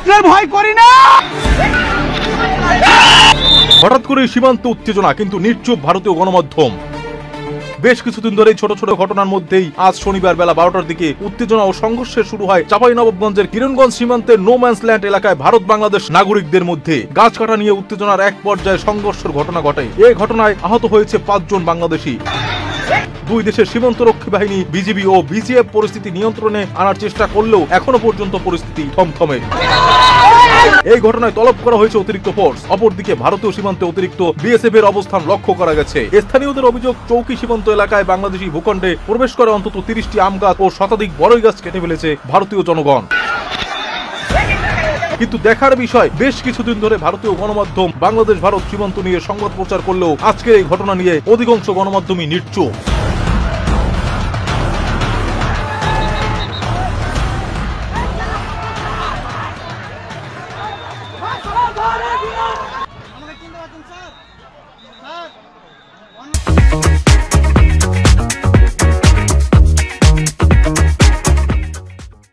অস্ত্রের ভয় করি না। হঠাৎ করে সীমান্ত উত্তেজনা, কিন্তু নিশ্চুপ ভারতীয় গণমাধ্যম। বেশ কিছুদিন ধরে ছোট ছোট ঘটনার মধ্যেই আজ শনিবার বেলা 12টার দিকে উত্তেজনা ও সংঘর্ষের শুরু হয় চাঁপাইনবাবগঞ্জের কিরণগঞ্জ সীমান্তের নোম্যান্স ল্যান্ড এলাকায় ভারত বাংলাদেশ নাগরিকদের মধ্যে। গাছ কাটা নিয়ে উত্তেজনার এক পর্যায়ে সংঘর্ষের ঘটনা ঘটে। এই ঘটনায় আহত হয়েছে 5 জন বাংলাদেশি। দুই দেশের সীমান্তরক্ষী বাহিনী বিজিবি ও বিজিএফ পরিস্থিতি নিয়ন্ত্রণে আনার চেষ্টা করলেও এখনো পর্যন্ত পরিস্থিতি থমথমে। এই ঘটনায় তলব করা হয়েছে অতিরিক্ত ফোর্স। অপরদিকে ভারতীয় সীমান্তে অতিরিক্ত বিএসএফ এর অবস্থান লক্ষ্য করা গেছে। স্থানীয়দের অভিযোগ, চৌকি সীমান্ত এলাকায় বাংলাদেশি ভূখণ্ডে প্রবেশ করে অন্তত 30টি আম গাছ ও শতাধিক বড়ই গাছ কেটে ফেলেছে ভারতীয় জনগণ। কিন্তু দেখার বিষয়, বেশ কিছুদিন ধরে ভারতীয় গণমাধ্যম বাংলাদেশ ভারত সীমান্ত নিয়ে সংবাদ প্রচার করলেও আজকের এই ঘটনা নিয়ে অধিকাংশ গণমাধ্যমই নিশ্চুপ।